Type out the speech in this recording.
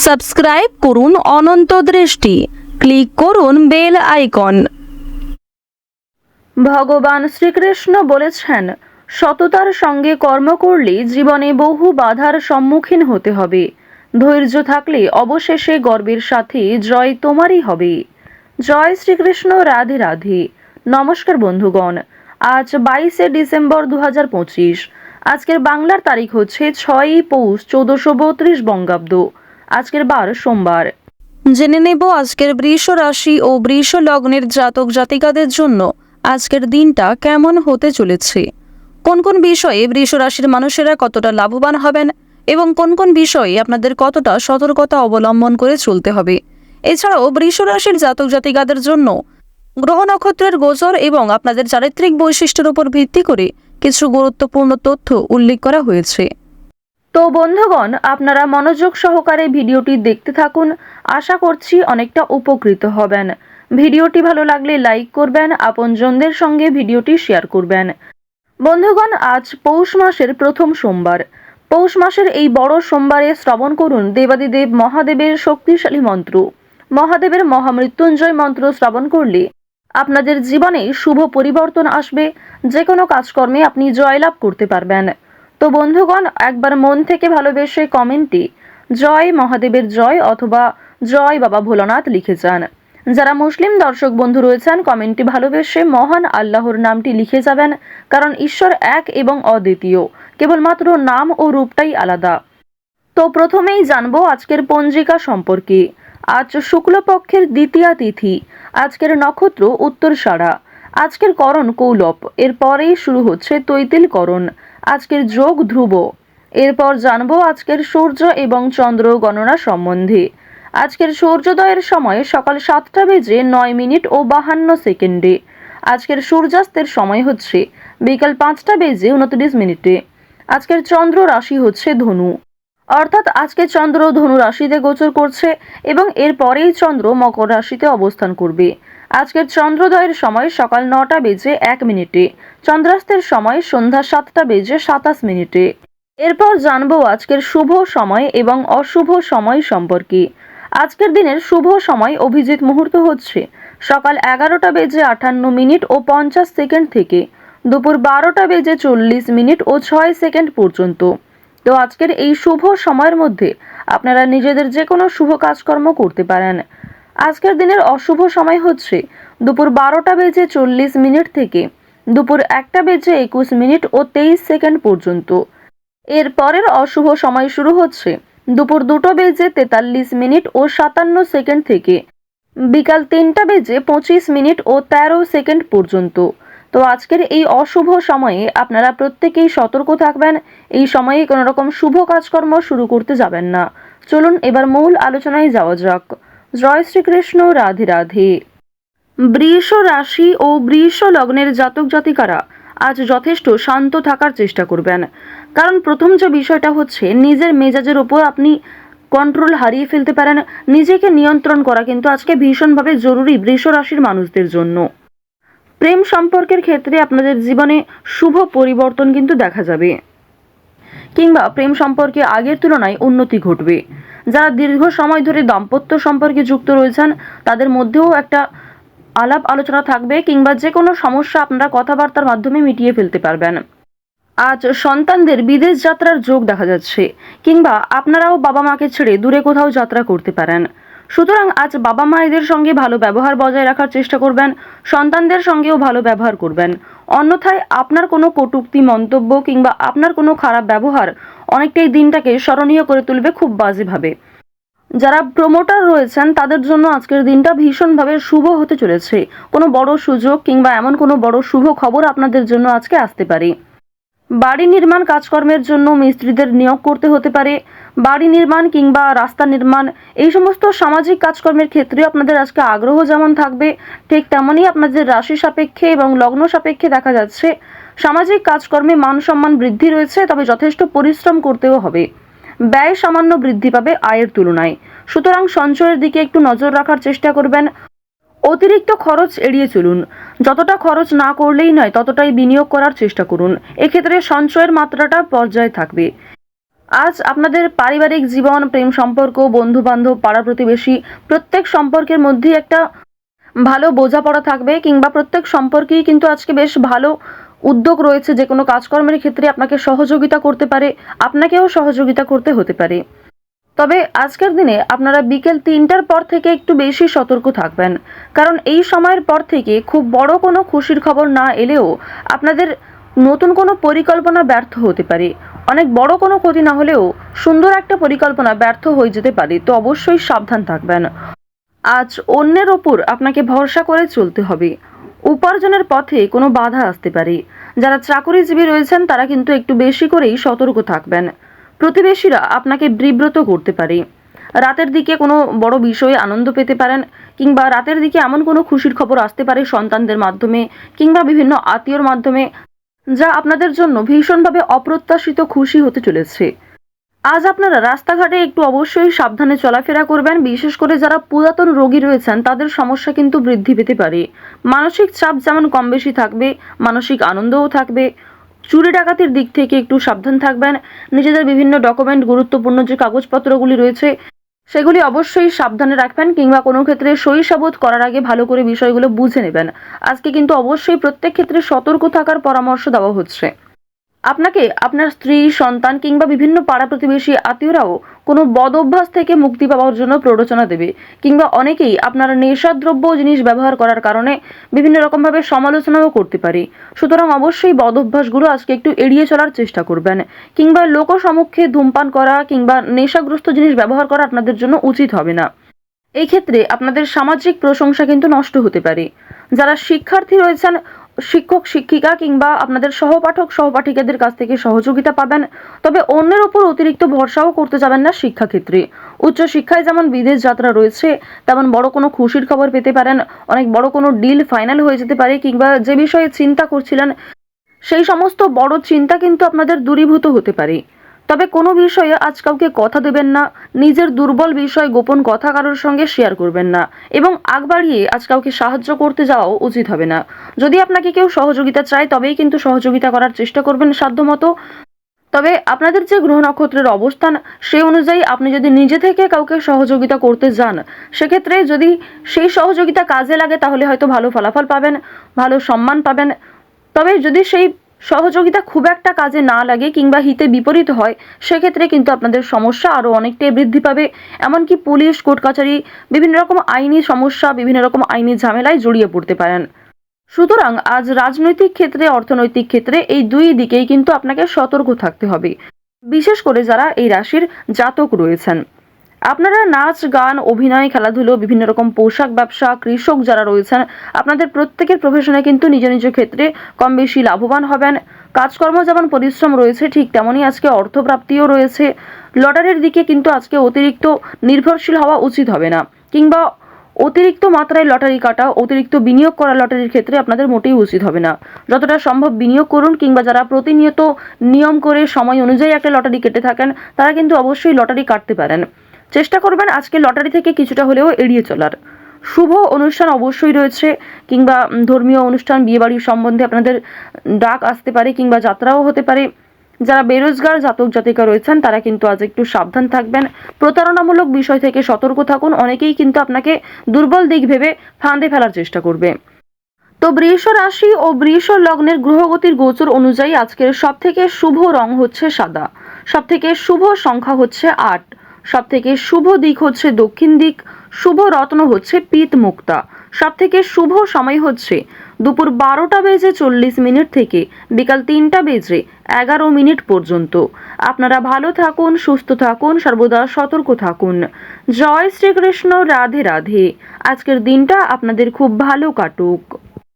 Subscribe করুন অনন্ত দৃষ্টি, click করুন বেল আইকন। ভগবান শ্রীকৃষ্ণ বলেছেন, সততার সঙ্গে কর্ম করলে জীবনে বহু বাধার সম্মুখীন হতে হবে। ধৈর্য থাকলে অবশেষে গর্বের সাথে জয় তোমারই হবে। জয় শ্রীকৃষ্ণ। রাধে রাধে। নমস্কার বন্ধুগণ, আজ 22শে ডিসেম্বর 2025। আজকের বাংলার তারিখ হচ্ছে 6ই পৌষ 1432 বঙ্গাব্দ। আজকের বার সোমবার। জেনে নেব আজকের বৃষ রাশি ও বৃষ লগ্নের জাতক জাতিকাদের জন্য আজকের দিনটা কেমন হতে চলেছে, কোন কোন বিষয়ে বৃষ রাশির মানুষেরা কতটা লাভবান হবেন এবং কোন কোন বিষয়ে আপনাদের কতটা সতর্কতা অবলম্বন করে চলতে হবে। এছাড়াও বৃষ রাশির জাতক জাতিকাদের জন্য গ্রহ নক্ষত্রের গোচর এবং আপনাদের চারিত্রিক বৈশিষ্ট্যের উপর ভিত্তি করে কিছু গুরুত্বপূর্ণ তথ্য উল্লেখ করা হয়েছে। তো বন্ধুগণ, আপনারা মনোযোগ সহকারে ভিডিওটি দেখতে থাকুন। আশা করছি অনেকটা উপকৃত হবেন। ভিডিওটি ভালো লাগলে লাইক করবেন, আপনজনদের সঙ্গে ভিডিওটি শেয়ার করবেন। বন্ধুগণ, আজ পৌষ মাসের প্রথম সোমবার। পৌষ মাসের এই বড় সোমবারে শ্রবণ করুন দেবাদিদেব মহাদেবের শক্তিশালী মন্ত্র। মহাদেবের মহামৃত্যুঞ্জয় মন্ত্র শ্রবণ করলে আপনাদের জীবনে শুভ পরিবর্তন আসবে। যে কোনো কাজকর্মে আপনি জয়লাভ করতে পারবেন। তো বন্ধুগণ, একবার মন থেকে ভালোবেসে কমেন্টে জয় মহাদেবের জয় অথবা জয় বাবা ভোলানাথ লিখে যান। যারা মুসলিম দর্শক বন্ধু রয়েছেন, কমেন্টে ভালোবেসে মহান আল্লাহর নামটি লিখে যাবেন, কারণ ঈশ্বর এক এবং অদ্বিতীয়, কেবলমাত্র নাম ও রূপটাই আলাদা। তো প্রথমেই জানবো আজকের পঞ্জিকা সম্পর্কে। আজ শুক্লপক্ষের দ্বিতীয়া তিথি। আজকের নক্ষত্র উত্তরসারা। আজকের করণ কৌলব। এরপরেই শুরু হচ্ছে তৈতিল করণ। আজকের যোগ ধ্রুব। এরপর জানবো আজকের সূর্য এবং চন্দ্র গণনা সম্বন্ধে। আজকের সূর্যোদয়ের সময় সকাল 7টা বেজে 9 মিনিট ও 52 সেকেন্ডে। আজকের সূর্যাস্তের সময় হচ্ছে বিকাল 5টা বেজে 29 মিনিটে। আজকের চন্দ্র রাশি হচ্ছে ধনু, অর্থাৎ আজকে চন্দ্র ধনু রাশিতে গোচর করছে এবং এর পরেই চন্দ্র মকর রাশিতে অবস্থান করবে। আজকের চন্দ্রোদয়ের সময় সকাল 9টা বেজে 1 মিনিটে। চন্দ্রাস্তের সময় সন্ধ্যা 7টা বেজে 27 মিনিটে। এরপর জানবো আজকের শুভ সময় এবং অশুভ সময় সম্পর্কে। আজকের দিনের শুভ সময় অভিজিৎ মুহূর্ত হচ্ছে সকাল 11টা বেজে 58 মিনিট ও 50 সেকেন্ড থেকে দুপুর 12টা বেজে 40 মিনিট ও 6 সেকেন্ড পর্যন্ত। তো আজকের এই শুভ সময়ের মধ্যে আপনারা নিজেদের যে কোনো শুভ কাজকর্ম করতে পারেন। আজকের দিনের অশুভ সময় হচ্ছে দুপুর 12টা বেজে 40 মিনিট থেকে দুপুর 1টা বেজে 21 মিনিট ও 23 সেকেন্ড পর্যন্ত। এর পরের অশুভ সময় শুরু হচ্ছে দুপুর 2টা বেজে 43 মিনিট ও 57 সেকেন্ড থেকে বিকাল 3টা বেজে 25 মিনিট ও 13 সেকেন্ড পর্যন্ত। তো আজকের এই অশুভ সময়ে আপনারা প্রত্যেকেই সতর্ক থাকবেন। এই সময়ে কোনো রকম শুভ কাজকর্ম শুরু করতে যাবেন না। চলুন এবার মূল আলোচনায় যাওয়া যাক। জয় শ্রীকৃষ্ণ। রাধে রাধে। বৃষ রাশি ও বৃষ লগ্নের জাতক জাতিকারা আজ যথেষ্ট শান্ত থাকার চেষ্টা করবেন, কারণ প্রথম যে বিষয়টা হচ্ছে নিজের মেজাজের উপর আপনি কন্ট্রোল হারিয়ে ফেলতে পারেন। নিজেকে নিয়ন্ত্রণ করা কিন্তু আজকে ভীষণভাবে জরুরি বৃষ রাশির মানুষদের জন্য। প্রেম সম্পর্কের ক্ষেত্রে আপনাদের জীবনে শুভ পরিবর্তন কিন্তু দেখা যাবে, কিংবা প্রেম সম্পর্কে আগের তুলনায় উন্নতি ঘটবে। যারা দীর্ঘ সময় ধরে দাম্পত্য সম্পর্কে যুক্ত রয়েছেন তাদের মধ্যেও একটা আলাপ আলোচনা থাকবে, কিংবা যে কোনো সমস্যা আপনারা কথাবার্তার মাধ্যমে মিটিয়ে ফেলতে পারবেন। আজ সন্তানদের বিদেশ যাত্রার যোগ দেখা যাচ্ছে, কিংবা আপনারাও বাবা মাকে ছেড়ে দূরে কোথাও যাত্রা করতে পারেন। সুতরাং আজ বাবা মায়েদের সঙ্গে ভালো ব্যবহার বজায় রাখার চেষ্টা করবেন, সন্তানদের সঙ্গেও ভালো ব্যবহার করবেন। অন্যথায় আপনার কোনো কটূক্তি মন্তব্য কিংবা আপনার কোনো খারাপ ব্যবহার অনেকটাই দিনটাকে স্মরণীয় করে তুলবে খুব বাজেভাবে। যারা প্রমোটার রয়েছেন তাদের জন্য আজকের দিনটা ভীষণভাবে শুভ হতে চলেছে। কোনো বড় সুযোগ কিংবা এমন কোনো বড় শুভ খবর আপনাদের জন্য আজকে আসতে পারে। বাড়ি নির্মাণ কাজকর্মের জন্য মিস্ত্রিদের নিয়োগ করতে হতে পারে। বাড়ি নির্মাণ কিংবা রাস্তা নির্মাণ, এই সমস্ত সামাজিক কাজকর্মের ক্ষেত্রে আপনাদের আজকে আগ্রহ যেমন থাকবে, ঠিক তেমনই আপনাদের রাশি সাপেক্ষে এবং লগ্ন সাপেক্ষে দেখা যাচ্ছে সামাজিক কাজকর্মে মান সম্মান বৃদ্ধি রয়েছে, তবে যথেষ্ট পরিশ্রম করতেও হবে। ব্যয় সামান্য বৃদ্ধি পাবে আয়ের তুলনায়। সুতরাং সঞ্চয়ের দিকে একটু নজর রাখার চেষ্টা করবেন। অতিরিক্ত খরচ এড়িয়ে চলুন। যতটা খরচ না করলেই নয় ততটাই বিনিয়োগ করার চেষ্টা করুন। এক্ষেত্রে সঞ্চয়ের মাত্রাটা পর্যায়ে থাকবে। আজ আপনাদের পারিবারিক জীবন, প্রেম সম্পর্ক, বন্ধু-বান্ধব, পাড়া-প্রতিবেশী প্রত্যেক সম্পর্কের মধ্যেই একটা ভালো বোঝাপড়া থাকবে, কিংবা প্রত্যেক সম্পর্কেই কিন্তু আজকে বেশ ভালো উদ্যোগ রয়েছে। যে কোনো কাজকর্মের ক্ষেত্রে আপনাকে সহযোগিতা করতে পারে, আপনাকেও সহযোগিতা করতে হতে পারে। তবে আজকের দিনে আপনারা বিকেল 3টার পর থেকে একটু বেশি সতর্ক থাকবেন, কারণ এই সময়ের পর থেকে খুব বড় কোনো খুশির খবর না এলেও আপনাদের নতুন কোনো পরিকল্পনা ব্যর্থ হতে পারে। অনেক বড় কোনো ক্ষতি না হলেও সুন্দর একটা পরিকল্পনা ব্যর্থ হয়ে যেতে পারে, তো অবশ্যই সাবধান থাকবেন। আজ অন্যের ওপর আপনাকে ভরসা করে চলতে হবে। উপার্জনের পথে কোনো বাধা আসতে পারে। যারা চাকরিজীবী রয়েছেন তারা কিন্তু একটু বেশি করেই সতর্ক থাকবেন। প্রতিবেশীরা আপনাকে বিব্রত করতে পারে। রাতের দিকে কোনো বড় বিষয়ে আনন্দ পেতে পারেন, কিংবা রাতের দিকে এমন কোনো খুশির খবর আসতে পারে সন্তানদের মাধ্যমে কিংবা বিভিন্ন আত্মীয়র মাধ্যমে, যা আপনাদের জন্য ভীষণভাবে অপ্রত্যাশিত খুশি হতে চলেছে। আজ আপনারা রাস্তাঘাটে একটু অবশ্যই সাবধানে চলাফেরা করবেন। বিশেষ করে যারা পুরাতন রোগী রয়েছেন তাদের সমস্যা কিন্তু বৃদ্ধি পেতে পারে। মানসিক চাপ যেমন কম বেশি থাকবে, মানসিক আনন্দও থাকবে। চুরি ডাকাতির দিক থেকে একটু সাবধান থাকবেন। নিজেদের বিভিন্ন ডকুমেন্ট, গুরুত্বপূর্ণ যে কাগজপত্রগুলি রয়েছে সেগুলি অবশ্যই সাবধানে রাখবেন, কিংবা কোনো ক্ষেত্রে সই সাবুত করার আগে ভালো করে বিষয়গুলো বুঝে নেবেন। আজকে কিন্তু অবশ্যই প্রত্যেক ক্ষেত্রে সতর্ক থাকার পরামর্শ দেওয়া হচ্ছে। আপনাকে আপনার স্ত্রী, সন্তান কিংবা বিভিন্ন পাড়া প্রতিবেশী আত্মীয়রাও কোনো বদ অভ্যাস থেকে মুক্তি পাওয়ার জন্য প্ররোচনা দেবে, কিংবা অনেকেই আপনার নেশাদ্রব্য জিনিস ব্যবহার করার কারণে বিভিন্ন রকমভাবে সমালোচনাও করতে পারে। সুতরাং অবশ্যই বদ অভ্যাসগুলো আজকে একটু এড়িয়ে চলার চেষ্টা করবেন, কিংবা লোকসমক্ষে ধূমপান করা কিংবা নেশাগ্রস্ত জিনিস ব্যবহার করা আপনাদের জন্য উচিত হবে না। এই ক্ষেত্রে আপনাদের সামাজিক প্রশংসা কিন্তু নষ্ট হতে পারে। যারা শিক্ষার্থী রয়েছেন, শিক্ষক শিক্ষিকা কিংবা আপনাদের সহপাঠক সহপাঠিকাদের কাছ থেকে সহযোগিতা পাবেন। তবে অন্যের উপর অতিরিক্ত ভরসাও করতে যাবেন না শিক্ষাক্ষেত্রে। উচ্চশিক্ষায় যেমন বিদেশ যাত্রা রয়েছে, তেমন বড় কোনো খুশির খবর পেতে পারেন। অনেক বড় কোনো ডিল ফাইনাল হয়ে যেতে পারে, কিংবা যে বিষয়ে চিন্তা করছিলেন সেই সমস্ত বড় চিন্তা কিন্তু আপনাদের দূরীভূত হতে পারে। তবে কোনো বিষয়ে আজ কাউকে কথা দেবেন না, নিজের দুর্বল বিষয়, গোপন কথা কারোর সঙ্গে শেয়ার করবেন না, এবং আগ বাড়িয়ে আজ কাউকে সাহায্য করতে যাওয়াও উচিত হবে না। যদি আপনাকে কেউ সহযোগিতা চায় তবেই কিন্তু সহযোগিতা করার চেষ্টা করবেন সাধ্যমতো। তবে আপনাদের যে গ্রহ নক্ষত্রের অবস্থান সেই অনুযায়ী আপনি যদি নিজে থেকে কাউকে সহযোগিতা করতে যান, সেক্ষেত্রে যদি সেই সহযোগিতা কাজে লাগে তাহলে হয়তো ভালো ফলাফল পাবেন, ভালো সম্মান পাবেন। তবে যদি সেই সহযোগিতা খুব একটা কাজে না লাগে কিংবা হিতে বিপরীত হয়, সেক্ষেত্রে কিন্তু আপনাদের সমস্যা আরও অনেকটাই বৃদ্ধি পাবে। এমনকি পুলিশ, কোর্ট কাছারি, বিভিন্ন রকম আইনি সমস্যা, বিভিন্ন রকম আইনি ঝামেলায় জড়িয়ে পড়তে পারেন। সুতরাং আজ রাজনৈতিক ক্ষেত্রে, অর্থনৈতিক ক্ষেত্রে এই দুই দিকেই কিন্তু আপনাকে সতর্ক থাকতে হবে। বিশেষ করে যারা এই রাশির জাতক রয়েছেন, আপনারা নাচ, গান, অভিনয়, খেলাধুলো, বিভিন্ন রকম পোশাক ব্যবসা, কৃষক যারা রয়েছেন, আপনাদের প্রত্যেকের প্রফেশনে কিন্তু নিজ নিজ ক্ষেত্রে কম বেশি লাভবান হবেন। কাজকর্ম যেমন পরিশ্রম রয়েছে, ঠিক তেমনই আজকে অর্থপ্রাপ্তিও রয়েছে। লটারির দিকে কিন্তু আজকে অতিরিক্ত নির্ভরশীল হওয়া উচিত হবে না, কিংবা অতিরিক্ত মাত্রায় লটারি কাটা, অতিরিক্ত বিনিয়োগ করা লটারির ক্ষেত্রে আপনাদের মোটেই উচিত হবে না। যতটা সম্ভব বিনিয়োগ করুন, কিংবা যারা প্রতিনিয়ত নিয়ম করে সময় অনুযায়ী একটা লটারি কেটে থাকেন তারা কিন্তু অবশ্যই লটারি কাটতে পারেন। চেষ্টা করবেন আজকে লটারি থেকে কিছুটা হলেও এড়িয়ে চলার। শুভ অনুষ্ঠান অবশ্যই রয়েছে, কিংবা ধর্মীয় অনুষ্ঠান, বিয়েবাড়ির সম্বন্ধে আপনাদের ডাক আসতে পারে, কিংবা যাত্রাও হতে পারে। যারা বেরোজগার জাতক জাতিকা রয়েছেন তারা কিন্তু আজ একটু সাবধান থাকবেন। প্রতারণামূলক বিষয় থেকে সতর্ক থাকুন। অনেকেই কিন্তু আপনাকে দুর্বল দিক ভেবে ফাঁদে ফেলার চেষ্টা করবে। তো বৃষ রাশি ও বৃষ লগ্নের গ্রহগতির গোচর অনুযায়ী আজকের সবথেকে শুভ রং হচ্ছে সাদা, সবথেকে শুভ সংখ্যা হচ্ছে 8, সবথেকে শুভ দিক হচ্ছে দক্ষিণ দিক, শুভ রত্ন হচ্ছে পিত মুক্তা, সবথেকে শুভ সময় হচ্ছে দুপুর 12:40 থেকে বিকাল 3:11 পর্যন্ত। আপনারা ভালো থাকুন, সুস্থ থাকুন, সর্বদা সতর্ক থাকুন। জয় শ্রীকৃষ্ণ, রাধে রাধে। আজকের দিনটা আপনাদের খুব ভালো কাটুক।